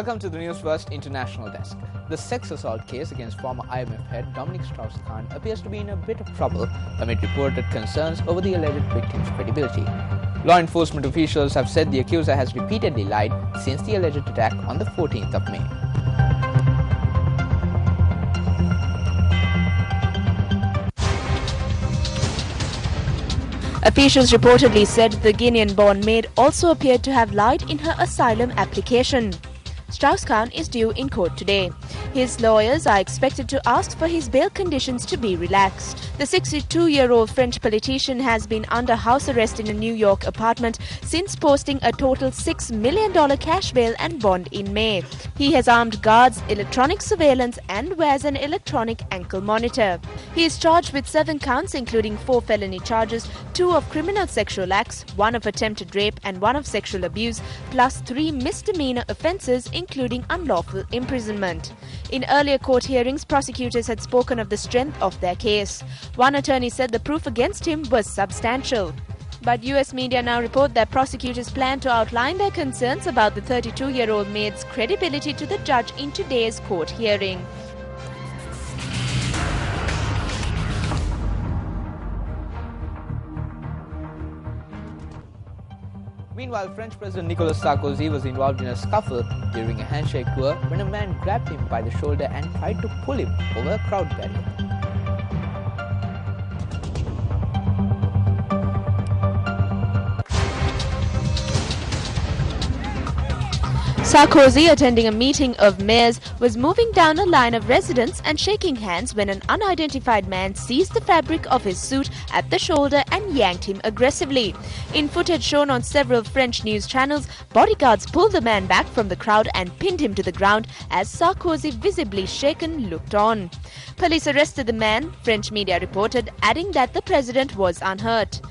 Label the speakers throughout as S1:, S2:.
S1: Welcome to the News First International Desk. The sex assault case against former IMF head Dominic Strauss-Kahn appears to be in a bit of trouble amid reported concerns over the alleged victim's credibility. Law enforcement officials have said the accuser has repeatedly lied since the alleged attack on the 14th of May.
S2: Officials reportedly said the Guinean-born maid also appeared to have lied in her asylum application. Strauss-Kahn is due in court today. His lawyers are expected to ask for his bail conditions to be relaxed. The 62-year-old French politician has been under house arrest in a New York apartment since posting a total $6 million cash bail and bond in May. He has armed guards, electronic surveillance and wears an electronic ankle monitor. He is charged with 7 counts including 4 felony charges, 2 of criminal sexual acts, 1 of attempted rape and 1 of sexual abuse, plus 3 misdemeanor offences including unlawful imprisonment. In earlier court hearings, prosecutors had spoken of the strength of their case. One attorney said the proof against him was substantial. But US media now report that prosecutors plan to outline their concerns about the 32-year-old maid's credibility to the judge in today's court hearing.
S1: Meanwhile, French President Nicolas Sarkozy was involved in a scuffle during a handshake tour when a man grabbed him by the shoulder and tried to pull him over a crowd barrier.
S2: Sarkozy, attending a meeting of mayors, was moving down a line of residents and shaking hands when an unidentified man seized the fabric of his suit at the shoulder and yanked him aggressively. In footage shown on several French news channels, bodyguards pulled the man back from the crowd and pinned him to the ground as Sarkozy, visibly shaken, looked on. Police arrested the man, French media reported, adding that the president was unhurt.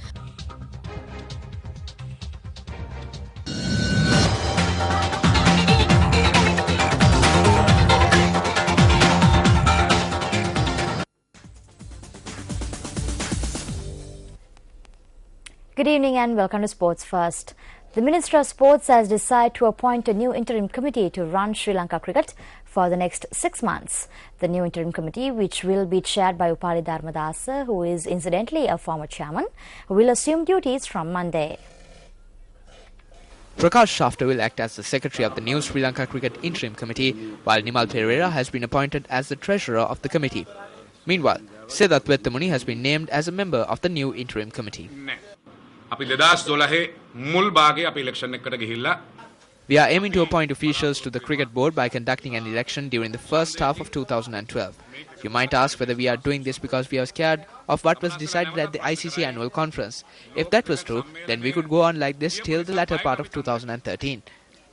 S3: Good evening and welcome to Sports First. The Minister of Sports has decided to appoint a new interim committee to run Sri Lanka cricket for the next 6 months. The new interim committee, which will be chaired by Upali Dharmadasa, who is incidentally a former chairman, will assume duties from Monday.
S1: Prakash Shafter will act as the secretary of the new Sri Lanka Cricket Interim Committee, while Nimal Pereira has been appointed as the treasurer of the committee. Meanwhile, Siddharth Vettamuni has been named as a member of the new interim committee. We are aiming to appoint officials to the cricket board by conducting an election during the first half of 2012. You might ask whether we are doing this because we are scared of what was decided at the ICC annual conference. If that was true, then we could go on like this till the latter part of 2013.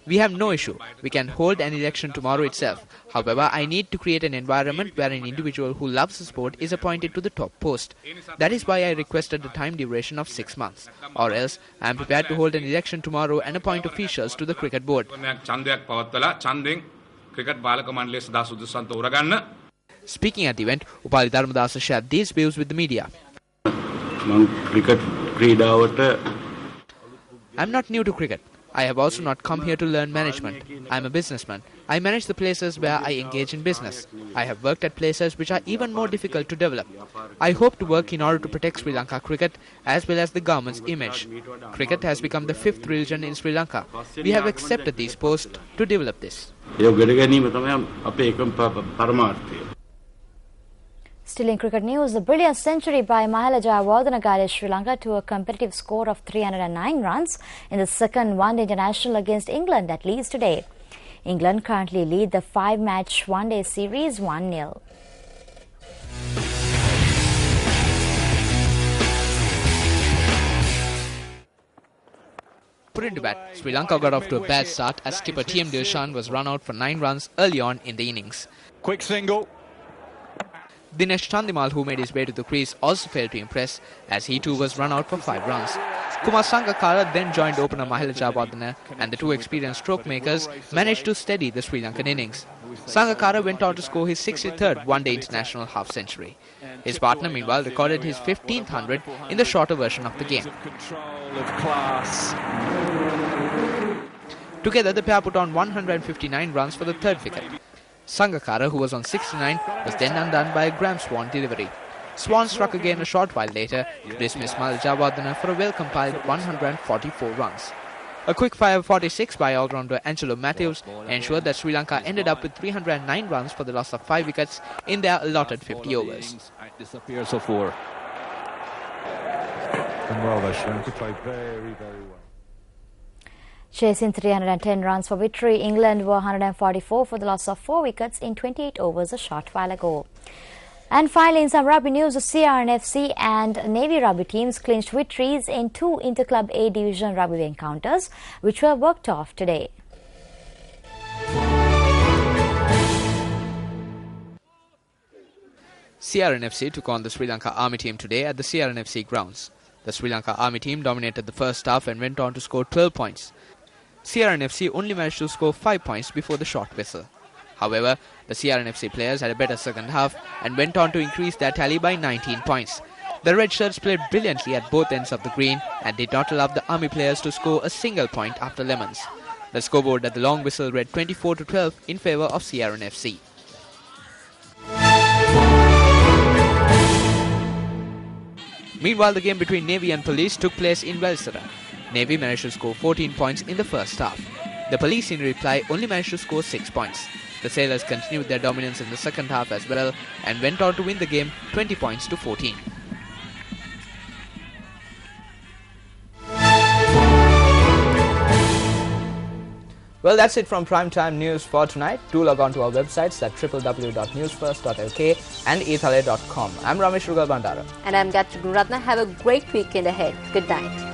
S1: We have no issue. We can hold an election tomorrow itself. However, I need to create an environment where an individual who loves the sport is appointed to the top post. That is why I requested a time duration of 6 months. Or else, I am prepared to hold an election tomorrow and appoint officials to the cricket board. Speaking at the event, Upali Dharmadasa shared these views with the media. I am not new to cricket. I have also not come here to learn management. I am a businessman. I manage the places where I engage in business. I have worked at places which are even more difficult to develop. I hope to work in order to protect Sri Lanka cricket as well as the government's image. Cricket has become the 5th religion in Sri Lanka. We have accepted these posts to develop this.
S3: Still in cricket news, the brilliant century by Mahela Jayawardene guided Sri Lanka to a competitive score of 309 runs in the second one-day international against England that leads today. England currently lead the 5-match one-day series 1-0.
S1: Put into bat, Sri Lanka got off to a bad start as skipper T.M. Dilshan was run out for 9 runs early on in the innings.
S4: Quick single.
S1: Dinesh Chandimal, who made his way to the crease, also failed to impress as he too was run out for 5 runs. Kumar Sangakkara then joined opener Mahela Jayawardene and the 2 experienced stroke makers managed to steady the Sri Lankan innings. Sangakkara went on to score his 63rd one-day international half-century. His partner meanwhile recorded his 15th 100 in the shorter version of the game. Together, the pair put on 159 runs for the third wicket. Sangakkara, who was on 69, was then undone by a Graham Swan delivery. Swan struck again a short while later to dismiss Mal Jayawardene for a well-compiled 144 runs. A quick-fire 46 by all-rounder Angelo Matthews ensured that Sri Lanka ended up with 309 runs for the loss of 5 wickets in their allotted 50 overs.
S4: And well, they Sri Lanka played very, very well.
S3: Chasing 310 runs for victory, England were 144 for the loss of 4 wickets in 28 overs a short while ago. And finally, in some rugby news, the CRNFC and Navy rugby teams clinched victories in 2 Interclub A Division rugby encounters, which were worked off today.
S1: CRNFC took on the Sri Lanka Army team today at the CRNFC grounds. The Sri Lanka Army team dominated the first half and went on to score 12 points. CRNFC only managed to score 5 points before the short whistle. However, the CRNFC players had a better second half and went on to increase their tally by 19 points. The Red Shirts played brilliantly at both ends of the green and did not allow the Army players to score a single point after lemons. The scoreboard at the long whistle read 24-12 in favour of CRNFC. Meanwhile, the game between Navy and Police took place in Velsara. Navy managed to score 14 points in the first half. The Police in reply only managed to score 6 points. The Sailors continued their dominance in the second half as well and went on to win the game 20 points to 14. Well, that's it from Primetime News for tonight. Do log on to our websites at www.newsfirst.lk and ethale.com. I'm Ramesh Rugal Bandara.
S5: And I'm Gayatri Gunaratna. Have a great weekend ahead. Good night.